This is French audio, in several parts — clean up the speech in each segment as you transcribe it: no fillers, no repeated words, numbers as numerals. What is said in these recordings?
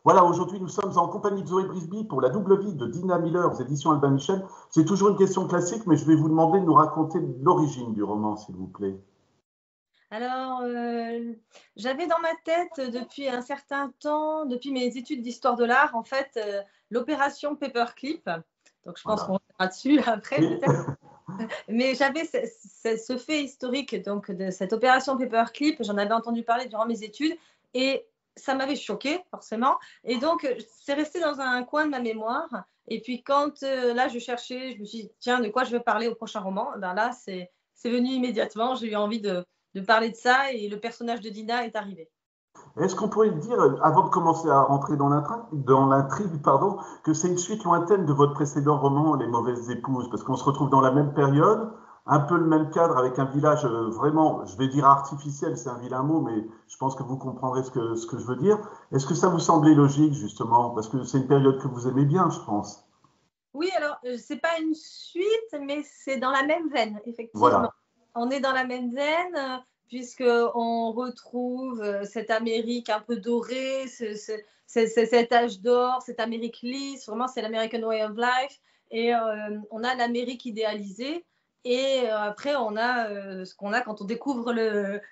Voilà, aujourd'hui nous sommes en compagnie de Zoé Brisby pour la double vie de Dina Miller aux éditions Albin Michel. C'est toujours une question classique, mais je vais vous demander de nous raconter l'origine du roman, s'il vous plaît. Alors, j'avais dans ma tête depuis un certain temps, depuis mes études d'histoire de l'art, en fait, l'opération Paperclip. Donc, je pense qu'on reviendra dessus après, Oui. peut-être. Mais j'avais ce fait historique donc, de cette opération Paperclip. J'en avais entendu parler durant mes études et ça m'avait choquée, forcément. Et donc, c'est resté dans un coin de ma mémoire. Et puis, quand là, je cherchais, je me suis dit, tiens, de quoi je veux parler au prochain roman? Ben là, c'est venu immédiatement. J'ai eu envie de parler de ça et le personnage de Dina est arrivé. Est-ce qu'on pourrait dire, avant de commencer à rentrer dans l'intrigue, pardon, que c'est une suite lointaine de votre précédent roman, Les Mauvaises Épouses, parce qu'on se retrouve dans la même période, un peu le même cadre, avec un village vraiment, je vais dire artificiel, c'est un vilain mot, mais je pense que vous comprendrez ce que je veux dire. Est-ce que ça vous semblait logique, justement, parce que c'est une période que vous aimez bien, je pense. Oui, alors, c'est pas une suite, mais c'est dans la même veine, effectivement. Voilà. On est dans la même veine, puisqu'on retrouve cette Amérique un peu dorée, cet âge d'or, cette Amérique lisse, vraiment c'est l'American Way of Life. Et on a l'Amérique idéalisée. Et après, on a ce qu'on a quand on découvre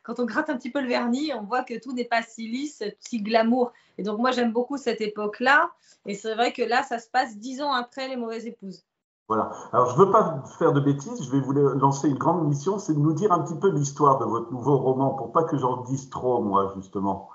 quand on gratte un petit peu le vernis, on voit que tout n'est pas si lisse, si glamour. Et donc, moi, j'aime beaucoup cette époque-là. Et c'est vrai que là, ça se passe 10 ans après Les Mauvaises Épouses. Voilà. Alors, je ne veux pas faire de bêtises, je vais vous lancer une grande mission, c'est de nous dire un petit peu l'histoire de votre nouveau roman, pour pas que j'en dise trop, moi, justement.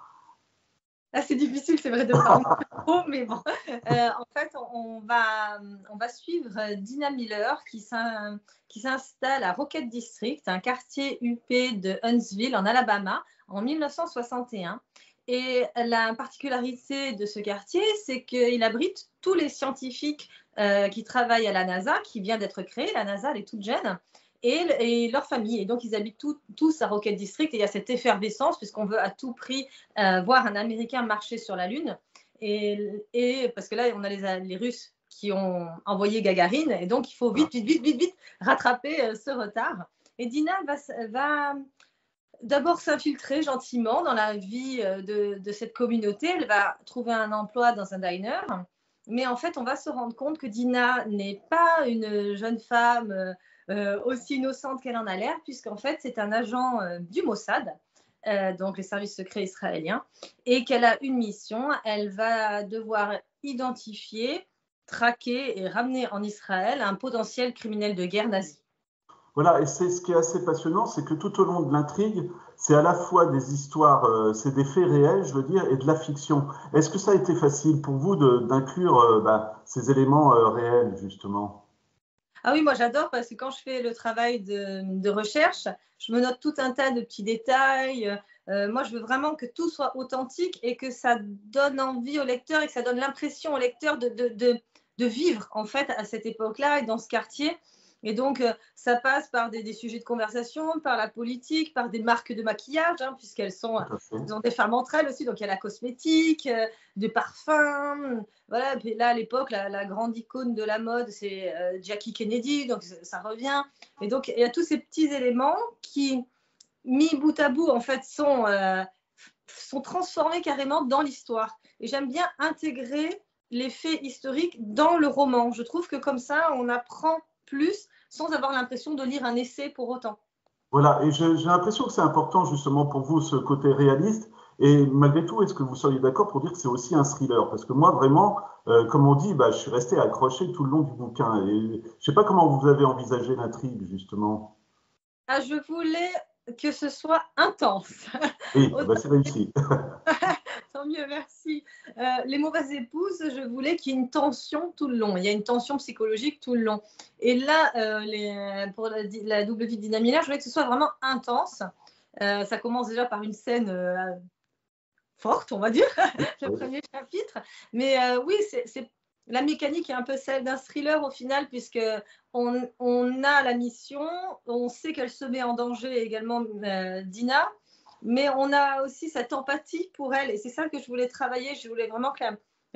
Ah, c'est difficile, c'est vrai, de parler trop, mais bon. En fait, on va suivre Dina Miller qui s'installe à Rocket District, un quartier huppé de Huntsville, en Alabama, en 1961. Et la particularité de ce quartier, c'est qu'il abrite tous les scientifiques qui travaillent à la NASA, qui vient d'être créée. La NASA, elle est toute jeune. Et leur famille. Et donc, ils habitent tous à Rocket District. Et il y a cette effervescence, puisqu'on veut à tout prix voir un Américain marcher sur la Lune. Et parce que là, on a les Russes qui ont envoyé Gagarine. Et donc, il faut vite rattraper ce retard. Et Dina va d'abord s'infiltrer gentiment dans la vie de cette communauté. Elle va trouver un emploi dans un diner. Mais en fait, on va se rendre compte que Dina n'est pas une jeune femme aussi innocente qu'elle en a l'air, puisqu'en fait, c'est un agent du Mossad, donc les services secrets israéliens, et qu'elle a une mission. Elle va devoir identifier, traquer et ramener en Israël un potentiel criminel de guerre nazi. Voilà, et c'est ce qui est assez passionnant, c'est que tout au long de l'intrigue, c'est à la fois des histoires, c'est des faits réels, je veux dire, et de la fiction. Est-ce que ça a été facile pour vous d'inclure ces éléments réels, justement? Ah oui, moi j'adore parce que quand je fais le travail de recherche, je me note tout un tas de petits détails. Moi, je veux vraiment que tout soit authentique et que ça donne envie au lecteur et que ça donne l'impression au lecteur de vivre en fait à cette époque-là et dans ce quartier. Et donc, ça passe par des sujets de conversation, par la politique, par des marques de maquillage, hein, puisqu'elles ont des femmes entre elles aussi. Donc, il y a la cosmétique, des parfums. Voilà, puis là, à l'époque, la grande icône de la mode, c'est Jackie Kennedy, donc ça revient. Et donc, il y a tous ces petits éléments qui, mis bout à bout, en fait, sont transformés carrément dans l'histoire. Et j'aime bien intégrer les faits historiques dans le roman. Je trouve que comme ça, on apprend plus sans avoir l'impression de lire un essai pour autant. Voilà, et j'ai l'impression que c'est important justement pour vous ce côté réaliste. Et malgré tout, est-ce que vous seriez d'accord pour dire que c'est aussi un thriller? Parce que moi, vraiment, comme on dit, je suis resté accroché tout le long du bouquin. Et je ne sais pas comment vous avez envisagé l'intrigue, justement. Ah, je voulais que ce soit intense. Oui, c'est réussi. Tant mieux, merci. Les Mauvaises Épouses, je voulais qu'il y ait une tension tout le long. Il y a une tension psychologique tout le long. Et là, pour la double vie de Dina Miller, je voulais que ce soit vraiment intense. Ça commence déjà par une scène forte, on va dire, le premier chapitre. Mais oui, la mécanique est un peu celle d'un thriller au final, puisque on a la mission, on sait qu'elle se met en danger également, Dina, mais on a aussi cette empathie pour elle. Et c'est ça que je voulais travailler. Je voulais vraiment que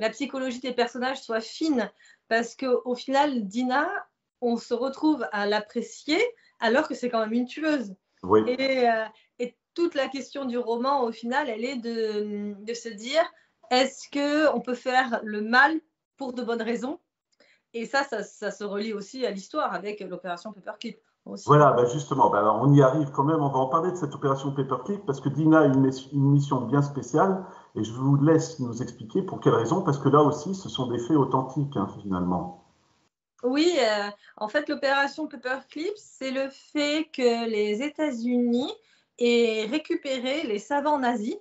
la psychologie des personnages soit fine, parce qu'au final, Dina, on se retrouve à l'apprécier alors que c'est quand même une tueuse. Oui. Et toute la question du roman, au final, elle est de se dire, est-ce qu'on peut faire le mal pour de bonnes raisons? Et ça se relie aussi à l'histoire avec l'opération Paperclip aussi. Voilà, bah justement, bah alors on y arrive quand même, on va en parler de cette opération Paperclip parce que Dina a une mission bien spéciale et je vous laisse nous expliquer pour quelle raison, parce que là aussi, ce sont des faits authentiques hein, finalement. Oui, en fait, l'opération Paperclip, c'est le fait que les États-Unis aient récupéré les savants nazis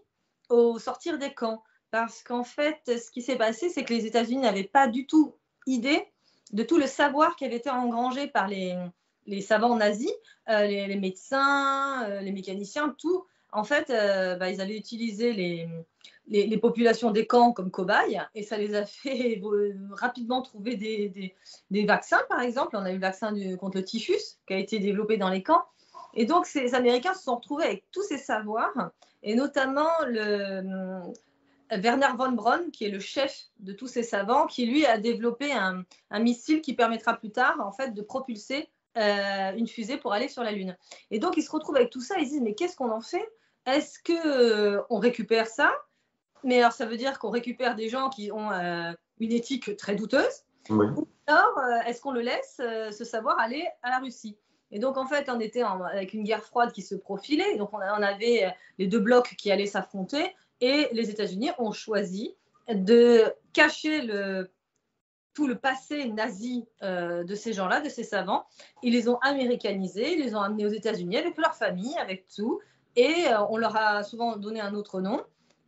au sortir des camps. Parce qu'en fait, ce qui s'est passé, c'est que les États-Unis n'avaient pas du tout idée de tout le savoir qui avait été engrangé par les savants nazis, les médecins, les mécaniciens, tout. En fait, ils avaient utilisé les populations des camps comme cobayes et ça les a fait rapidement trouver des vaccins, par exemple. On a eu le vaccin contre le typhus qui a été développé dans les camps. Et donc, ces Américains se sont retrouvés avec tous ces savoirs, et notamment Werner von Braun, qui est le chef de tous ces savants, qui lui a développé un missile qui permettra plus tard, en fait, de propulser une fusée pour aller sur la Lune. Et donc, ils se retrouvent avec tout ça, ils se disent, mais qu'est-ce qu'on en fait? Est-ce qu'on récupère ça? Mais alors, ça veut dire qu'on récupère des gens qui ont une éthique très douteuse. Oui. Ou alors, est-ce qu'on le laisse ce savoir aller à la Russie? Et donc, en fait, on était avec une guerre froide qui se profilait. Donc, on avait les deux blocs qui allaient s'affronter. Et les États-Unis ont choisi de cacher tout le passé nazi de ces gens-là, de ces savants. Ils les ont américanisés, ils les ont amenés aux États-Unis avec leur famille, avec tout. Et on leur a souvent donné un autre nom.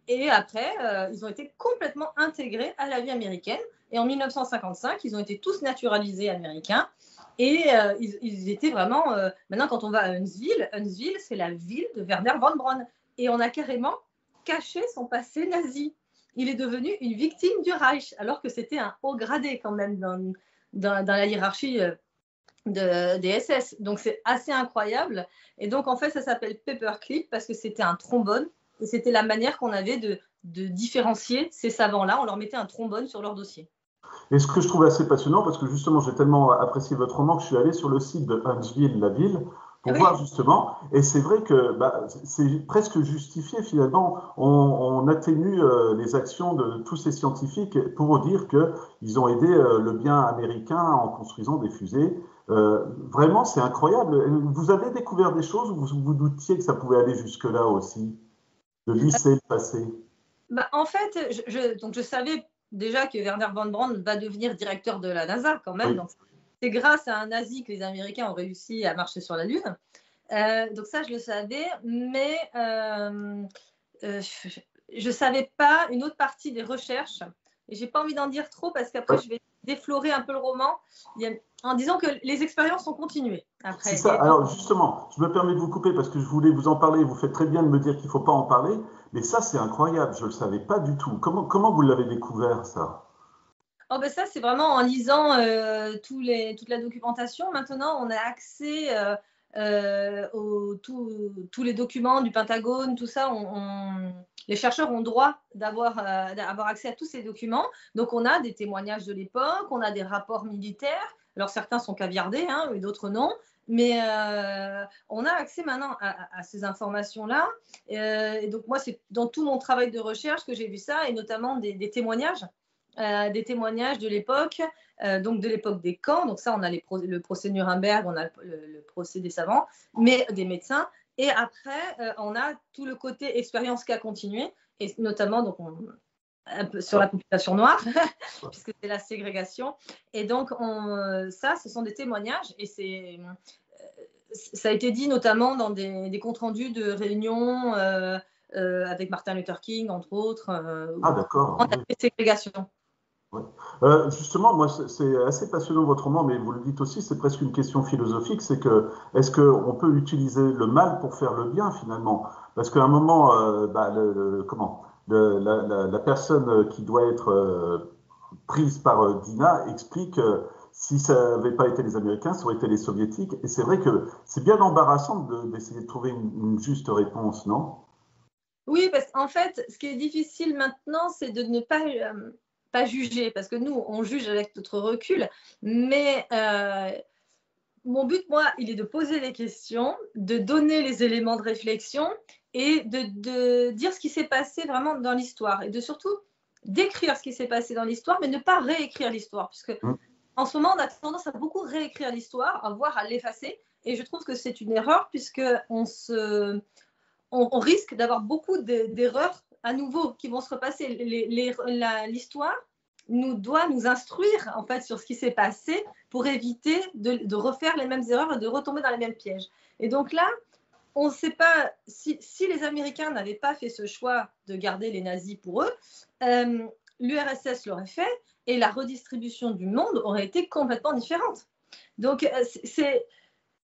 Et après, ils ont été complètement intégrés à la vie américaine. Et en 1955, ils ont été tous naturalisés américains. Et ils étaient vraiment... maintenant, quand on va à Huntsville, c'est la ville de Werner von Braun. Et on a carrément caché son passé nazi. Il est devenu une victime du Reich, alors que c'était un haut gradé quand même dans la hiérarchie des SS. Donc, c'est assez incroyable. Et donc, en fait, ça s'appelle Paperclip parce que c'était un trombone. Et c'était la manière qu'on avait de différencier ces savants-là. On leur mettait un trombone sur leur dossier. Et ce que je trouve assez passionnant, parce que justement, j'ai tellement apprécié votre roman que je suis allé sur le site de Huntsville, la ville, pour voir justement. Et c'est vrai que c'est presque justifié finalement. On atténue les actions de tous ces scientifiques pour dire qu'ils ont aidé le bien américain en construisant des fusées. Vraiment, c'est incroyable. Vous avez découvert des choses ou vous vous doutiez que ça pouvait aller jusque-là aussi, de lisser le passé? En fait, donc je savais déjà que Werner von Braun va devenir directeur de la NASA quand même. Oui. Donc, c'est grâce à un nazi que les Américains ont réussi à marcher sur la Lune. Donc ça, je le savais, mais je ne savais pas une autre partie des recherches. Et j'ai pas envie d'en dire trop parce qu'après, je vais déflorer un peu le roman en disant que les expériences ont continué. Après. C'est ça. Alors justement, je me permets de vous couper parce que je voulais vous en parler. Vous faites très bien de me dire qu'il ne faut pas en parler. Mais ça, c'est incroyable. Je ne le savais pas du tout. Comment vous l'avez découvert, ça? Oh ben ça, c'est vraiment en lisant toute la documentation. Maintenant, on a accès tous les documents du Pentagone, tout ça. Les chercheurs ont droit d'avoir accès à tous ces documents. Donc, on a des témoignages de l'époque, on a des rapports militaires. Alors, certains sont caviardés, hein, et d'autres non. Mais on a accès maintenant à ces informations-là. Et donc, moi, c'est dans tout mon travail de recherche que j'ai vu ça, et notamment des témoignages. Des témoignages de l'époque, donc de l'époque des camps. Donc ça, on a le procès Nuremberg, on a le procès des savants, mais des médecins. Et après, on a tout le côté expérience qui a continué, et notamment donc un peu sur la population noire, puisque c'est la ségrégation. Et donc ça, ce sont des témoignages, et ça a été dit notamment dans des comptes rendus de réunions avec Martin Luther King, entre autres. D'accord. En ségrégation. Ouais. Justement, moi, c'est assez passionnant votre roman, mais vous le dites aussi, c'est presque une question philosophique, c'est que est-ce qu'on peut utiliser le mal pour faire le bien finalement? Parce qu'à un moment, la personne qui doit être prise par Dina explique si ça n'avait pas été les Américains, ça aurait été les Soviétiques. Et c'est vrai que c'est bien embarrassant d'essayer de trouver une juste réponse, non? Oui, parce qu'en fait, ce qui est difficile maintenant, c'est de ne pas juger, parce que nous, on juge avec notre recul, mais mon but, moi, il est de poser les questions, de donner les éléments de réflexion et de dire ce qui s'est passé vraiment dans l'histoire, et de surtout décrire ce qui s'est passé dans l'histoire, mais ne pas réécrire l'histoire. Puisque en ce moment, on a tendance à beaucoup réécrire l'histoire, voire à l'effacer. Et je trouve que c'est une erreur, puisqu'on on risque d'avoir beaucoup d'erreurs à nouveau qui vont se repasser. L'histoire doit nous instruire en fait sur ce qui s'est passé pour éviter de refaire les mêmes erreurs et de retomber dans les mêmes pièges. Et donc là, on ne sait pas si les Américains n'avaient pas fait ce choix de garder les nazis pour eux, l'URSS l'aurait fait et la redistribution du monde aurait été complètement différente. Donc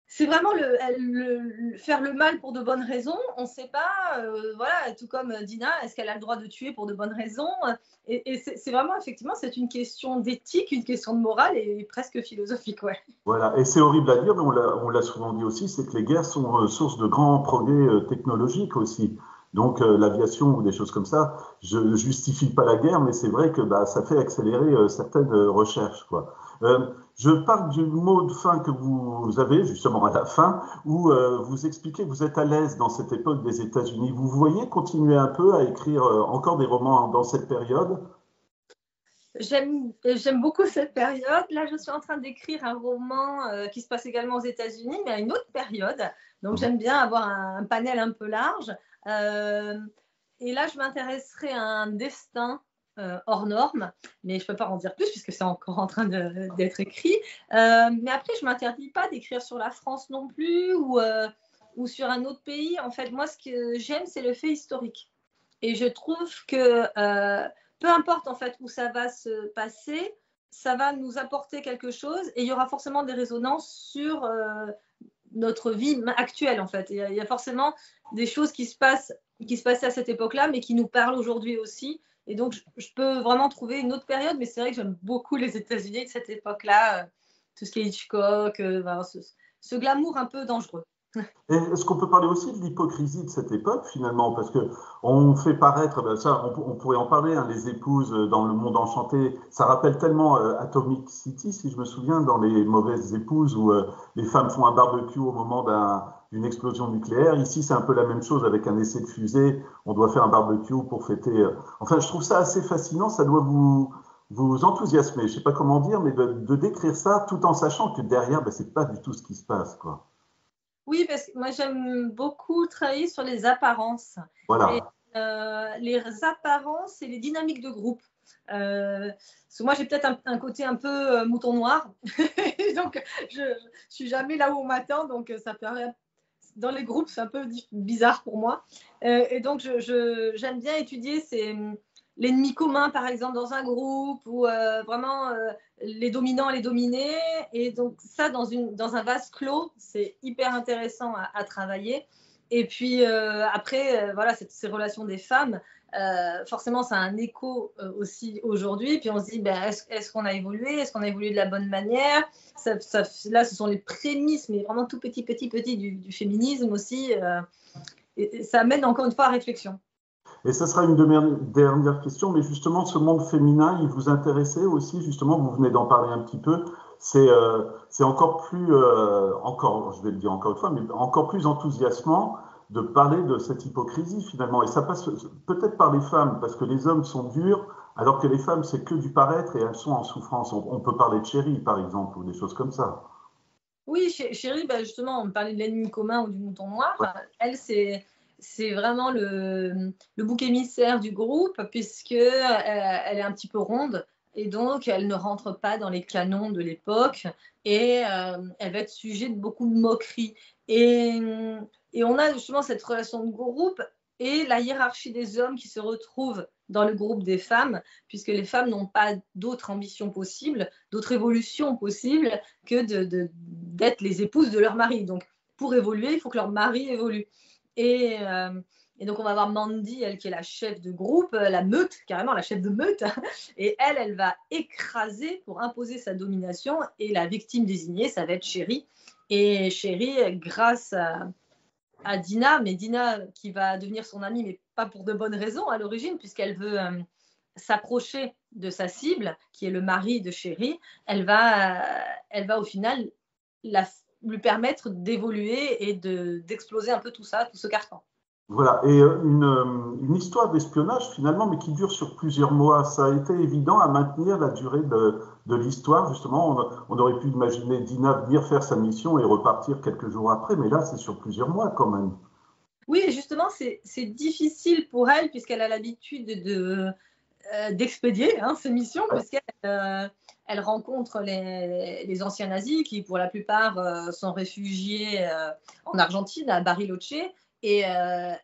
c'est vraiment faire le mal pour de bonnes raisons. On ne sait pas, voilà, tout comme Dina, est-ce qu'elle a le droit de tuer pour de bonnes raisons? Et c'est vraiment, effectivement, c'est une question d'éthique, une question de morale et presque philosophique, ouais. Voilà, et c'est horrible à dire, mais on l'a souvent dit aussi, c'est que les guerres sont source de grands progrès technologiques aussi. Donc l'aviation ou des choses comme ça, je ne justifie pas la guerre, mais c'est vrai que ça fait accélérer certaines recherches, quoi. Je parle du mot de fin que vous avez, justement à la fin, où vous expliquez que vous êtes à l'aise dans cette époque des États-Unis. Vous voyez continuer un peu à écrire encore des romans dans cette période? J'aime beaucoup cette période. Là, je suis en train d'écrire un roman qui se passe également aux États-Unis, mais à une autre période. Donc, j'aime bien avoir un panel un peu large. Et là, je m'intéresserai à un destin hors norme, mais je ne peux pas en dire plus puisque c'est encore en train d'être écrit. Mais après, je ne m'interdis pas d'écrire sur la France non plus ou sur un autre pays. En fait, moi, ce que j'aime, c'est le fait historique. Et je trouve que peu importe en fait où ça va se passer, ça va nous apporter quelque chose et il y aura forcément des résonances sur notre vie actuelle en fait. Il y a forcément des choses qui se passaient à cette époque-là, mais qui nous parlent aujourd'hui aussi. Et donc, je peux vraiment trouver une autre période, mais c'est vrai que j'aime beaucoup les États-Unis de cette époque-là, tout ce qui est Hitchcock, ce glamour un peu dangereux. Et est-ce qu'on peut parler aussi de l'hypocrisie de cette époque finalement? Parce que on fait paraître, ça, on pourrait en parler, hein, les épouses dans Le Monde Enchanté, ça rappelle tellement Atomic City, si je me souviens, dans Les Mauvaises Épouses, où les femmes font un barbecue au moment d'une explosion nucléaire. Ici, c'est un peu la même chose avec un essai de fusée. On doit faire un barbecue pour fêter. Enfin, je trouve ça assez fascinant. Ça doit vous enthousiasmer. Je sais pas comment dire, mais de décrire ça tout en sachant que derrière, c'est pas du tout ce qui se passe, quoi. Oui, parce que moi j'aime beaucoup travailler sur les apparences. Voilà. Et, les apparences et les dynamiques de groupe. Parce que moi j'ai peut-être un côté un peu mouton noir, donc je suis jamais là où on m'attend, donc ça paraît dans les groupes c'est un peu bizarre pour moi. Et donc j'aime bien étudier l'ennemi commun par exemple dans un groupe ou vraiment les dominants et les dominés, et donc ça dans un vase clos c'est hyper intéressant à travailler. Et puis après voilà, ces relations des femmes, forcément ça a un écho aussi aujourd'hui, puis on se dit est-ce qu'on a évolué, est-ce qu'on a évolué de la bonne manière, là ce sont les prémices mais vraiment tout petit du féminisme aussi, et ça amène encore une fois à réflexion. Et ça sera une de mes dernières questions, mais justement, ce monde féminin, il vous intéressait aussi, justement, vous venez d'en parler un petit peu, c'est encore plus, je vais le dire encore une fois, mais encore plus enthousiasmant de parler de cette hypocrisie finalement. Et ça passe peut-être par les femmes, parce que les hommes sont durs, alors que les femmes, c'est que du paraître et elles sont en souffrance. On peut parler de Chérie, par exemple, ou des choses comme ça. Oui, Chérie, justement, on parlait de l'ennemi commun ou du mouton noir. Ouais. Elle, c'est vraiment le bouc émissaire du groupe, puisque elle est un petit peu ronde et donc elle ne rentre pas dans les canons de l'époque, et elle va être sujet de beaucoup de moqueries. Et on a justement cette relation de groupe et la hiérarchie des hommes qui se retrouvent dans le groupe des femmes, puisque les femmes n'ont pas d'autre ambition possible, d'autre évolution possible que d'être les épouses de leur mari. Donc, pour évoluer, il faut que leur mari évolue. Et donc, on va avoir Mandy, elle qui est la chef de groupe, la meute, carrément la chef de meute. Et elle va écraser pour imposer sa domination. Et la victime désignée, ça va être Chérie. Et Chérie, grâce à Dina, mais Dina qui va devenir son amie, mais pas pour de bonnes raisons à l'origine, puisqu'elle veut s'approcher de sa cible, qui est le mari de Chérie, elle va au final lui permettre d'évoluer et d'exploser un peu tout ça, tout ce carcan. Voilà, et une histoire d'espionnage finalement, mais qui dure sur plusieurs mois. Ça a été évident à maintenir la durée de l'histoire. Justement, on aurait pu imaginer Dina venir faire sa mission et repartir quelques jours après, mais là, c'est sur plusieurs mois quand même. Oui, et justement, c'est difficile pour elle puisqu'elle a l'habitude d'expédier ces missions, puisqu'elle elle rencontre les anciens nazis qui, pour la plupart, sont réfugiés en Argentine, à Bariloche, et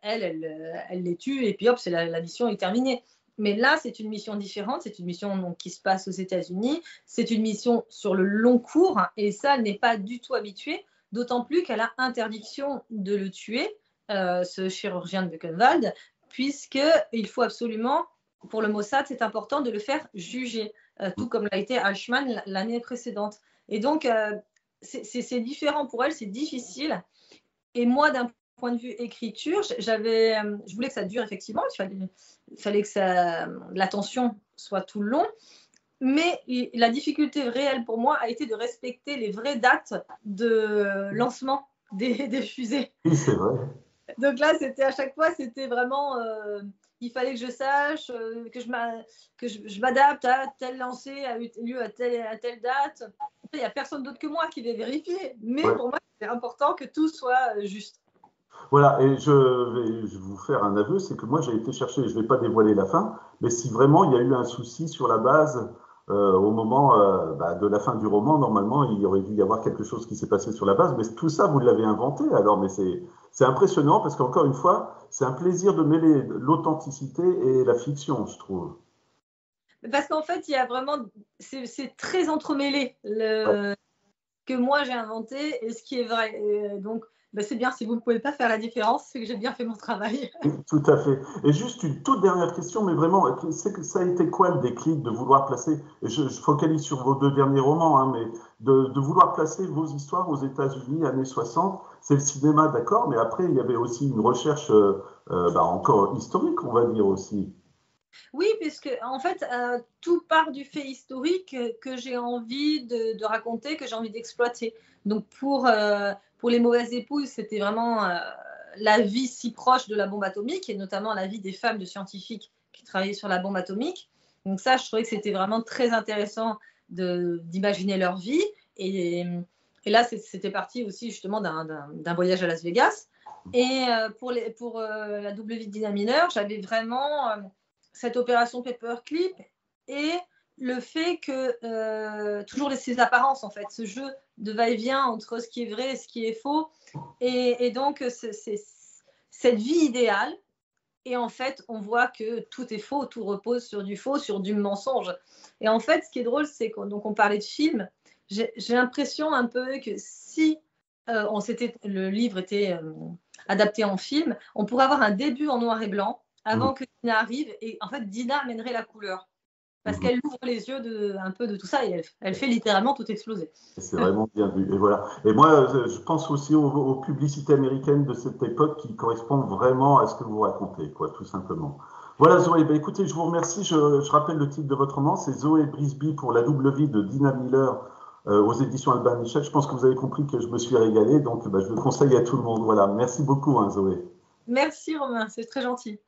elle les tue, et puis hop, la mission est terminée. Mais là, c'est une mission différente, c'est une mission donc, qui se passe aux États-Unis, c'est une mission sur le long cours, et ça, elle n'est pas du tout habituée, d'autant plus qu'elle a interdiction de le tuer, ce chirurgien de Buchenwald, puisqu'il faut absolument, pour le Mossad, c'est important de le faire juger, tout comme l'a été Eichmann l'année précédente. Et donc, c'est différent pour elle, c'est difficile. Et moi, d'un point de vue écriture, je voulais que ça dure effectivement, il fallait que l'attention soit tout le long. Mais la difficulté réelle pour moi a été de respecter les vraies dates de lancement des fusées. Oui, c'est vrai. Donc là, à chaque fois, c'était vraiment, il fallait que je sache, que je m'adapte à tel lancer a eu lieu à telle date. Il n'y a personne d'autre que moi qui va vérifier, mais pour moi, c'est important que tout soit juste. Voilà, et je vais vous faire un aveu, c'est que moi j'ai été chercher, je ne vais pas dévoiler la fin, mais si vraiment il y a eu un souci sur la base au moment de la fin du roman, normalement il y aurait dû y avoir quelque chose qui s'est passé sur la base, mais tout ça vous l'avez inventé alors, mais c'est impressionnant parce qu'encore une fois, c'est un plaisir de mêler l'authenticité et la fiction, je trouve. Parce qu'en fait, il y a vraiment, c'est très entremêlé que moi j'ai inventé et ce qui est vrai. Et donc, c'est bien, si vous ne pouvez pas faire la différence, c'est que j'ai bien fait mon travail. Tout à fait. Et juste une toute dernière question, mais vraiment, ça a été quoi le déclic de vouloir placer, et je focalise sur vos deux derniers romans, mais de vouloir placer vos histoires aux États-Unis, années 60, c'est le cinéma, d'accord, mais après, il y avait aussi une recherche encore historique, on va dire aussi. Oui, puisque en fait, tout part du fait historique que j'ai envie de raconter, que j'ai envie d'exploiter. Donc pour Les Mauvaises Épouses, c'était vraiment la vie si proche de la bombe atomique, et notamment la vie des femmes de scientifiques qui travaillaient sur la bombe atomique. Donc ça, je trouvais que c'était vraiment très intéressant d'imaginer leur vie. Et là, c'était parti aussi justement d'un voyage à Las Vegas. Et pour la double vie de Dina Miller, j'avais vraiment cette opération Paperclip et le fait que toujours ces apparences en fait, ce jeu de va-et-vient entre ce qui est vrai et ce qui est faux, et donc c'est cette vie idéale, et en fait on voit que tout est faux, tout repose sur du faux, sur du mensonge. Et en fait ce qui est drôle, c'est qu'on parlait de film, j'ai l'impression un peu que si le livre était adapté en film, on pourrait avoir un début en noir et blanc avant que Dina arrive, et en fait Dina amènerait la couleur parce qu'elle ouvre les yeux un peu de tout ça, et elle fait littéralement tout exploser. C'est vraiment bien vu. Et voilà. Et moi, je pense aussi aux publicités américaines de cette époque qui correspondent vraiment à ce que vous racontez, quoi, tout simplement. Voilà, Zoé. Ben, écoutez, je vous remercie. Je rappelle le titre de votre roman, c'est Zoé Brisby pour la double vie de Dina Miller aux éditions Albin Michel. Je pense que vous avez compris que je me suis régalé, donc je le conseille à tout le monde. Voilà. Merci beaucoup, Zoé. Merci Romain, c'est très gentil.